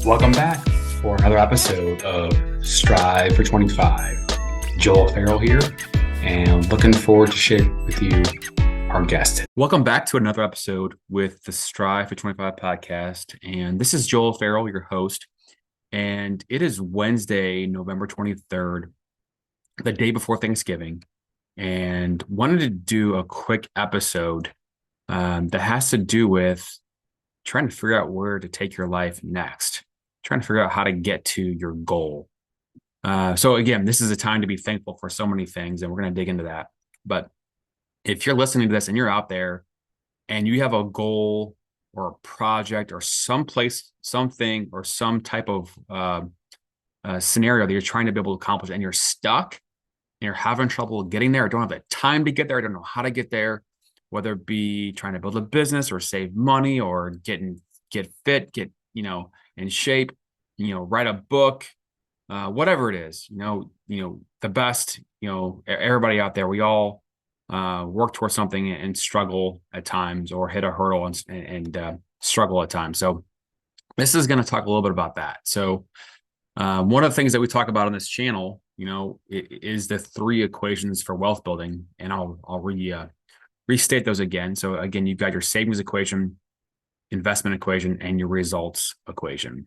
Welcome back for another episode of Strive for 25. Joel Farrell here, and looking forward to sharing with you our guest. Welcome back to another episode with the Strive for 25 podcast. And this is Joel Farrell, your host. And it is Wednesday, November 23rd, the day before Thanksgiving. And wanted to do a quick episode that has to do with trying to figure out where to take your life next, trying to figure out how to get to your goal. So again, this is a time to be thankful for so many things, and we're going to dig into that. But if you're listening to this and you're out there and you have a goal or a project or someplace, something, or some type of scenario that you're trying to be able to accomplish, and you're stuck and you're having trouble getting there, or don't have the time to get there, don't know how to get there, whether it be trying to build a business or save money or get fit, get in shape, write a book, whatever it is, the best, everybody out there, we all work towards something and struggle at times, or hit a hurdle and struggle at times. So this is going to talk a little bit about that. So one of the things that we talk about on this channel, is the three equations for wealth building, and I'll restate those again. So again, you've got your savings equation, investment equation, and your results equation.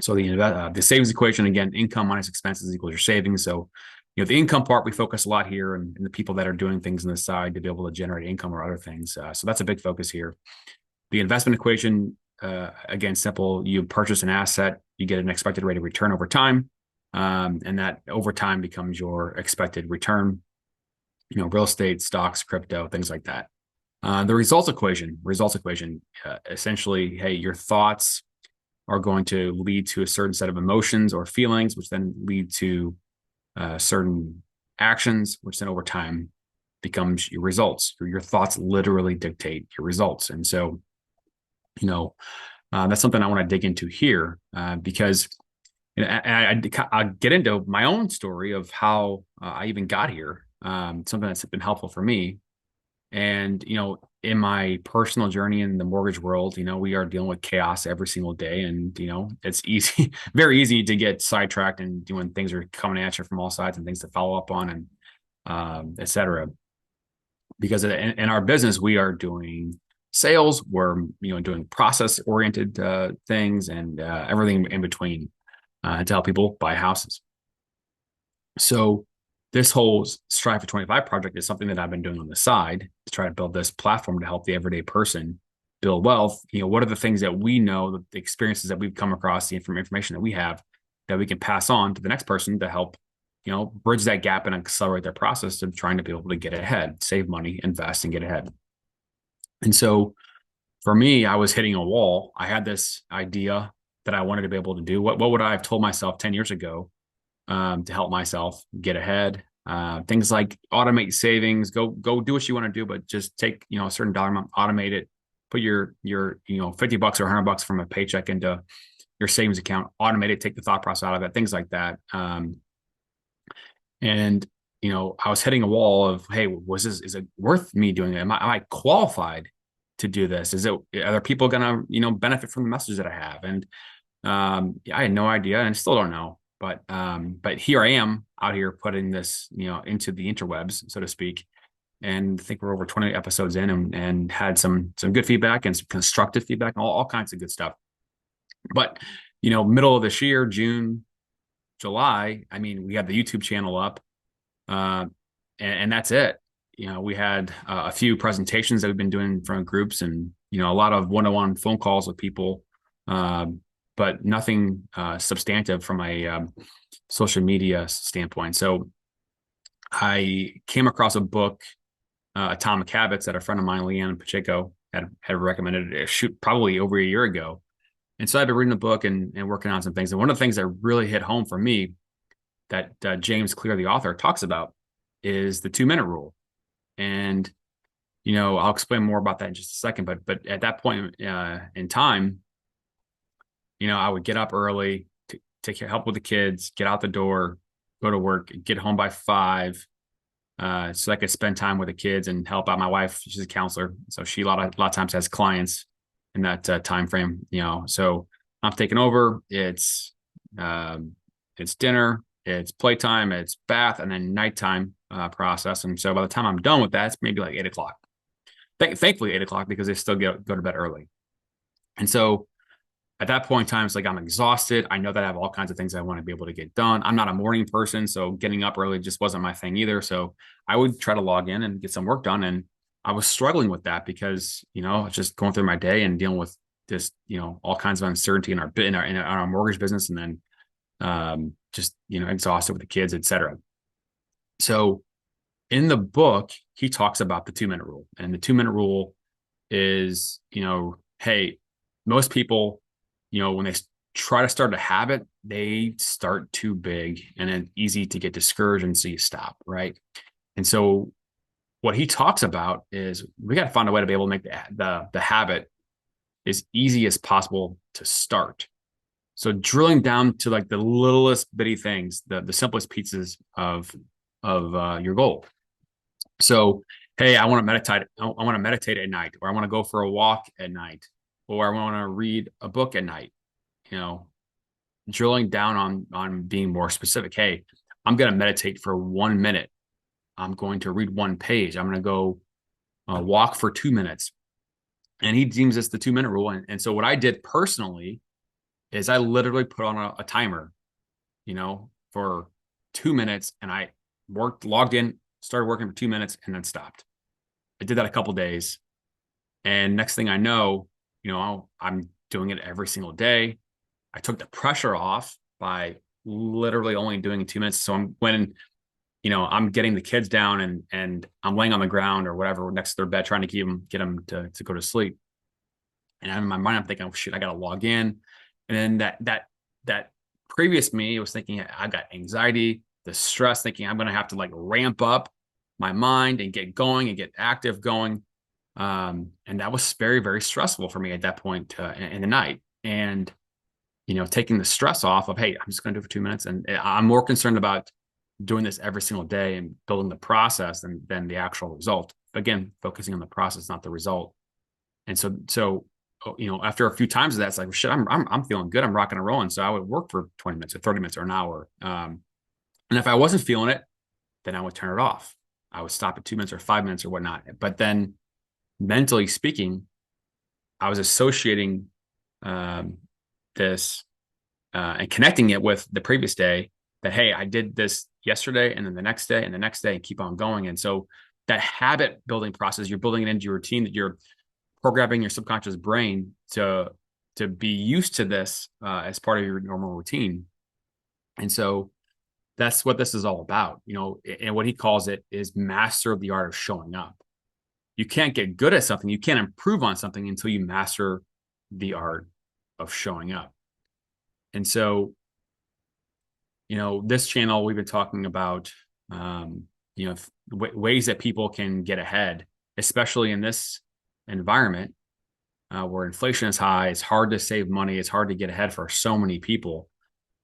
So the savings equation, again, income minus expenses equals your savings. So the income part, we focus a lot here, and the people that are doing things on the side to be able to generate income or other things. So that's a big focus here. The investment equation, again, simple. You purchase an asset, you get an expected rate of return over time, and that over time becomes your expected return. Real estate, stocks, crypto, things like that. The results equation, essentially, hey, your thoughts are going to lead to a certain set of emotions or feelings, which then lead to certain actions, which then over time becomes your results. Your thoughts literally dictate your results. And so, that's something I want to dig into here, because I'll get into my own story of how I even got here, something that's been helpful for me. And, in my personal journey in the mortgage world, we are dealing with chaos every single day. And, it's easy, very easy to get sidetracked, and when things are coming at you from all sides and things to follow up on, and et cetera. Because in our business, we are doing sales, we're, doing process oriented things, and everything in between to help people buy houses. So this whole Strive for 25 project is something that I've been doing on the side to try to build this platform to help the everyday person build wealth. What are the things that we know, the experiences that we've come across, the information that we have that we can pass on to the next person to help, bridge that gap and accelerate their process of trying to be able to get ahead, save money, invest, and get ahead. And so for me, I was hitting a wall. I had this idea that I wanted to be able to do. What would I have told myself 10 years ago to help myself get ahead? Things like automate savings, go do what you want to do, but just take, a certain dollar amount, automate it, put your $50 or $100 from a paycheck into your savings account, automate it, take the thought process out of it, things like that. And I was hitting a wall of, hey, is it worth me doing it? Am I qualified to do this? Are there people going to, benefit from the message that I have? And I had no idea, and still don't know. But here I am out here putting this, into the interwebs, so to speak. And I think we're over 20 episodes in, and had some good feedback and some constructive feedback, all kinds of good stuff. But, middle of this year, June, July, we had the YouTube channel up, and that's it. We had a few presentations that we've been doing from groups, and, a lot of one-on-one phone calls with people, but nothing substantive from a social media standpoint. So I came across a book, Atomic Habits, that a friend of mine, Leanne Pacheco, had recommended probably over a year ago. And so I've been reading the book and working on some things. And one of the things that really hit home for me that James Clear, the author, talks about is the 2-minute rule. And, I'll explain more about that in just a second. But at that point in time, I would get up early to take help with the kids, get out the door, go to work, get home by 5, so I could spend time with the kids and help out my wife. She's a counselor, so she a lot of times has clients in that time frame. So I'm taking over. It's dinner, it's playtime, it's bath, and then nighttime process. And so by the time I'm done with that, it's maybe like 8 o'clock. Thankfully, 8 o'clock because they still go to bed early. And so at that point in time, it's like I'm exhausted. I know that I have all kinds of things I want to be able to get done. I'm not a morning person, so getting up early just wasn't my thing either. So I would try to log in and get some work done. And I was struggling with that because, just going through my day and dealing with just, all kinds of uncertainty in our mortgage business, and then just, exhausted with the kids, etc. So in the book, he talks about the 2-minute rule, and the 2-minute rule is, hey, most people, when they try to start a habit, they start too big and it's easy to get discouraged and so you stop, right? And so what he talks about is we got to find a way to be able to make the habit as easy as possible to start. So drilling down to like the littlest bitty things, the simplest pieces of your goal. So, hey, I want to meditate. I want to meditate at night, or I want to go for a walk at night, or I want to read a book at night. You know, drilling down on being more specific. Hey, I'm going to meditate for 1 minute. I'm going to read one page. I'm going to go walk for 2 minutes. And he deems this the 2-minute rule. And so what I did personally is I literally put on a timer, for 2 minutes, and I logged in, started working for 2 minutes, and then stopped. I did that a couple days, and next thing I know, I'm doing it every single day. I took the pressure off by literally only doing 2 minutes. So when I'm getting the kids down and I'm laying on the ground or whatever next to their bed, trying to get them to go to sleep. And in my mind, I'm thinking, oh shit, I got to log in. And then that previous me was thinking, I got anxiety, the stress, thinking I'm going to have to like ramp up my mind and get going and get active going. And that was very, very stressful for me at that point in the night. And, taking the stress off of, hey, I'm just going to do it for 2 minutes. And I'm more concerned about doing this every single day and building the process than the actual result. Again, focusing on the process, not the result. And so after a few times of that, it's like, well, shit, I'm feeling good. I'm rocking and rolling. So I would work for 20 minutes or 30 minutes or an hour. And if I wasn't feeling it, then I would turn it off. I would stop at 2 minutes or 5 minutes or whatnot. But then mentally speaking, I was associating this and connecting it with the previous day that, hey, I did this yesterday and then the next day and the next day and keep on going. And so that habit building process, you're building it into your routine, that you're programming your subconscious brain to be used to this as part of your normal routine. And so that's what this is all about, and what he calls it is master of the art of showing up. You can't get good at something, you can't improve on something until you master the art of showing up. And so, this channel, we've been talking about, ways that people can get ahead, especially in this environment where inflation is high. It's hard to save money. It's hard to get ahead for so many people.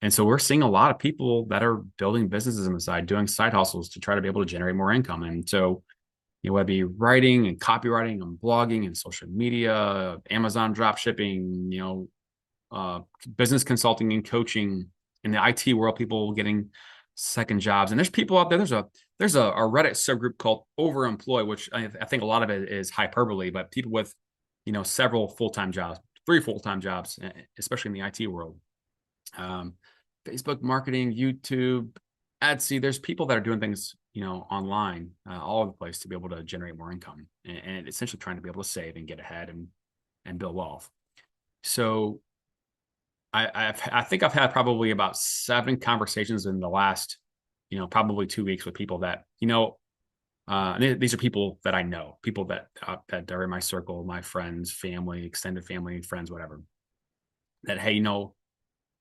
And so we're seeing a lot of people that are building businesses on the side, doing side hustles to try to be able to generate more income. And so, whether it be writing and copywriting and blogging and social media, Amazon drop shipping, business consulting and coaching, in the IT world, people getting second jobs. And there's people out there. There's a Reddit subgroup called Overemploy, which I think a lot of it is hyperbole, but people with, several full-time jobs, 3 full-time jobs, especially in the IT world. Facebook marketing, YouTube, Etsy. There's people that are doing things, online, all over the place to be able to generate more income and essentially trying to be able to save and get ahead and build wealth. So I think I've had probably about 7 conversations in the last, probably 2 weeks with people that, and these are people that I know, people that are in my circle, my friends, family, extended family, friends, whatever, that, hey,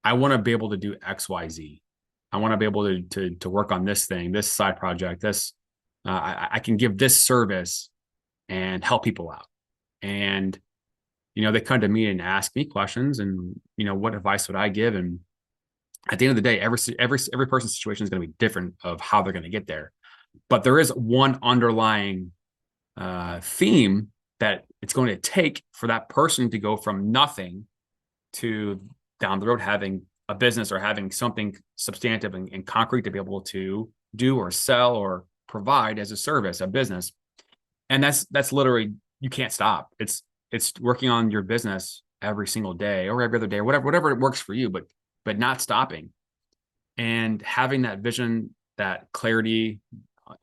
I want to be able to do X, Y, Z. I want to be able to work on this thing, this side project, this, I can give this service and help people out. And, they come to me and ask me questions and, what advice would I give? And at the end of the day, every person's situation is going to be different of how they're going to get there. But there is one underlying theme that it's going to take for that person to go from nothing to down the road having a business or having something substantive and concrete to be able to do or sell or provide as a service, a business. And that's literally, you can't stop. It's working on your business every single day or every other day or whatever it works for you, but not stopping and having that vision, that clarity,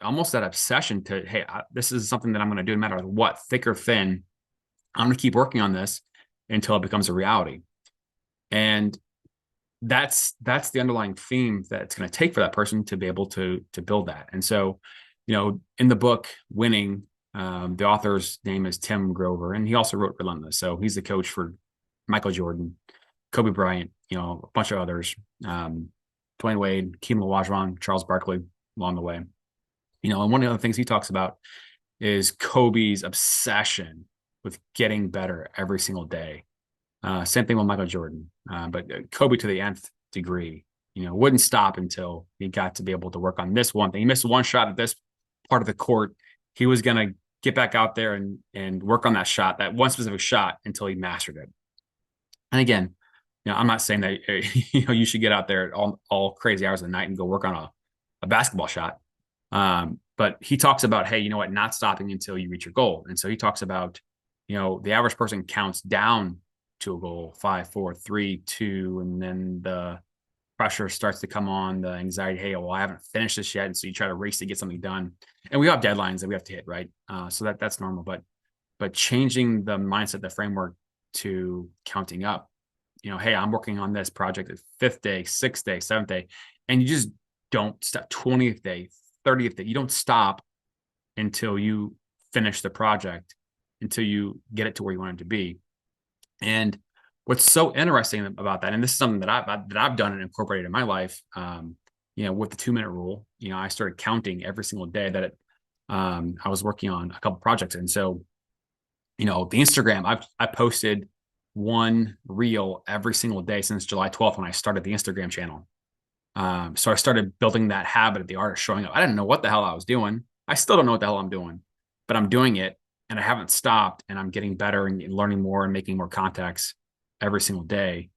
almost that obsession to, hey, this is something that I'm going to do no matter what, thick or thin. I'm going to keep working on this until it becomes a reality. And that's the underlying theme that it's going to take for that person to be able to build that. And so, in the book Winning, the author's name is Tim Grover, and he also wrote Relentless. So he's the coach for Michael Jordan, Kobe Bryant, a bunch of others, Dwayne Wade, Keem Olajuwon, Charles Barkley along the way. And one of the things he talks about is Kobe's obsession with getting better every single day. Same thing with Michael Jordan, but Kobe to the nth degree, wouldn't stop until he got to be able to work on this one thing. He missed one shot at this part of the court. He was going to get back out there and work on that shot, that one specific shot, until he mastered it. And again, I'm not saying that, you should get out there at all crazy hours of the night and go work on a basketball shot. But he talks about, hey, not stopping until you reach your goal. And so he talks about, the average person counts down to a goal, 5, 4, 3, 2, and then the pressure starts to come on, the anxiety, hey, well, I haven't finished this yet. And so you try to race to get something done. And we have deadlines that we have to hit, right? So that's normal. But changing the mindset, the framework to counting up, hey, I'm working on this project at 5th day, 6th day, 7th day, and you just don't stop. 20th day, 30th day, you don't stop until you finish the project, until you get it to where you want it to be. And what's so interesting about that, and this is something that I've done and incorporated in my life, with the 2-minute rule, I started counting every single day that I was working on a couple projects. And so, the Instagram, I posted one reel every single day since July 12th when I started the Instagram channel. So I started building that habit of the art of showing up. I didn't know what the hell I was doing. I still don't know what the hell I'm doing, but I'm doing it, and I haven't stopped, and I'm getting better and learning more and making more contacts every single day,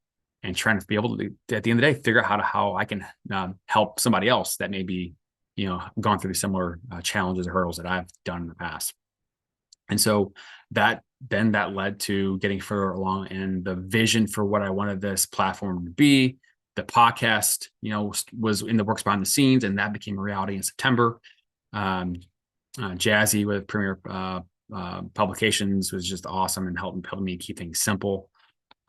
and trying to be able to, at the end of the day, figure out how I can help somebody else that may be, gone through similar challenges or hurdles that I've done in the past. And so that led to getting further along in the vision for what I wanted this platform to be. The podcast, was in the works behind the scenes, and that became a reality in September. Jazzy with Premier Publications was just awesome and helping me keep things simple.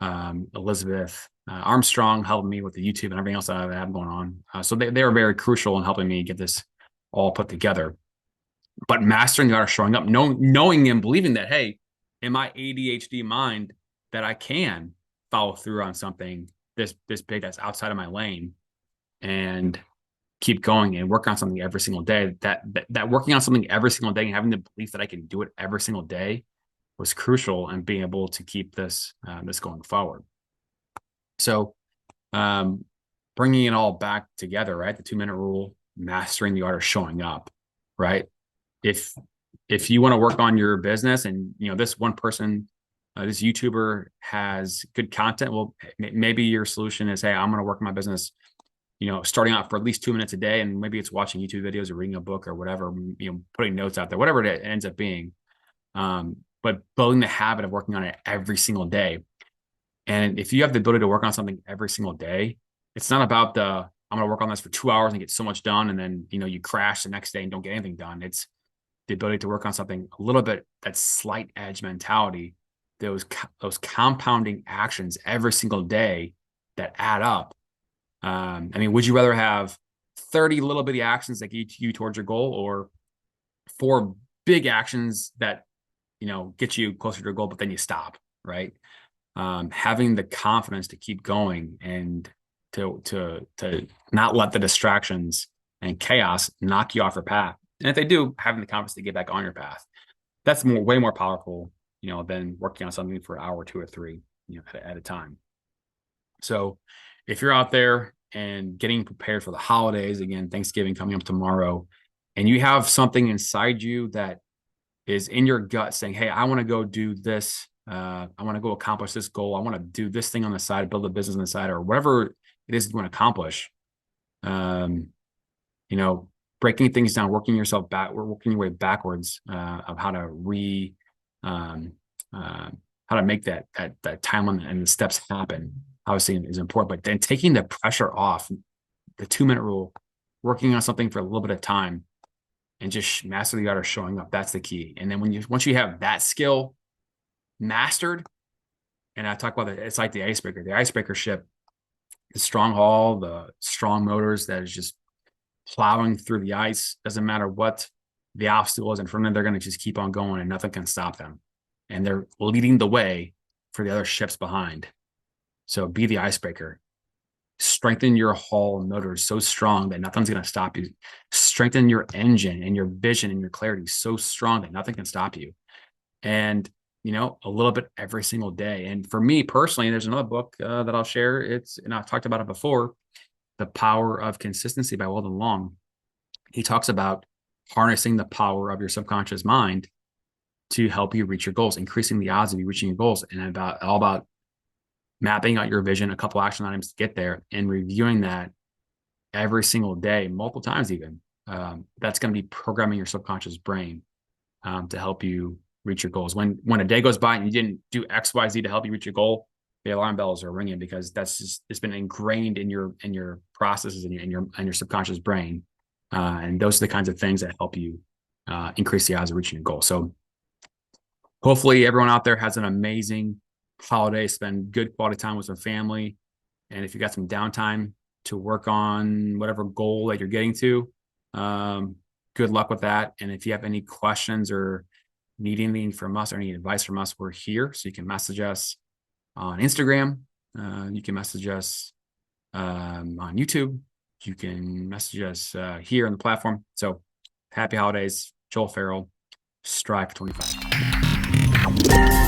Elizabeth Armstrong helping me with the YouTube and everything else that I have going on. So they were very crucial in helping me get this all put together. But mastering the art of showing up, knowing and believing that, hey, in my ADHD mind, that I can follow through on something this big that's outside of my lane and keep going and work on something every single day. That working on something every single day and having the belief that I can do it every single day was crucial in being able to keep this going forward. So bringing it all back together, right? The 2-minute rule, mastering the art of showing up, right? If you want to work on your business and, this one person, this YouTuber has good content, well, maybe your solution is, hey, I'm going to work on my business, starting out for at least 2 minutes a day. And maybe it's watching YouTube videos or reading a book or whatever, putting notes out there, whatever it ends up being. But building the habit of working on it every single day. And if you have the ability to work on something every single day, it's not about I'm going to work on this for 2 hours and get so much done. And then, you crash the next day and don't get anything done. It's the ability to work on something a little bit, that slight edge mentality, those compounding actions every single day that add up. Would you rather have 30 little bitty actions that get you towards your goal, or 4 big actions that, get you closer to your goal, but then you stop, right? Having the confidence to keep going and to not let the distractions and chaos knock you off your path. And if they do, having the confidence to get back on your path, that's way more powerful, than working on something for an hour, 2 or 3, at a time. So if you're out there and getting prepared for the holidays, again, Thanksgiving coming up tomorrow, and you have something inside you that is in your gut saying, hey, I want to go do this I want to go accomplish this goal. I want to do this thing on the side, build a business on the side, or whatever it is you want to accomplish. You know, breaking things down, working your way backwards of how to how to make that timeline and the steps happen. Obviously, is important, but then taking the pressure off, the 2-minute rule, working on something for a little bit of time, and just master the art of showing up. That's the key. And then once you have that skill mastered, and I talk about it, it's like the icebreaker ship, the strong hull, the strong motors that is just plowing through the ice. Doesn't matter what the obstacle is in front of them, they're going to just keep on going and nothing can stop them. And they're leading the way for the other ships behind. So be the icebreaker. Strengthen your hull and motors so strong that nothing's going to stop you. Strengthen your engine and your vision and your clarity so strong that nothing can stop you. And, you know, a little bit every single day. And for me personally, there's another book that I'll share. And I've talked about it before, The Power of Consistency by Weldon Long. He talks about harnessing the power of your subconscious mind to help you reach your goals, increasing the odds of you reaching your goals, and all about mapping out your vision, a couple action items to get there, and reviewing that every single day, multiple times even. That's going to be programming your subconscious brain to help you reach your goals. When a day goes by and you didn't do X, Y, Z to help you reach your goal, the alarm bells are ringing, because it's been ingrained in your processes and your subconscious brain. And those are the kinds of things that help you increase the odds of reaching your goal. So hopefully everyone out there has an amazing holiday, spend good quality time with some family. And if you got some downtime to work on whatever goal that you're getting to, good luck with that. And if you have any questions or need anything from us or any advice from us, we're here. So you can message us on Instagram. You can message us on YouTube. You can message us here on the platform. So happy holidays. Joel Farrell, Strive for 25.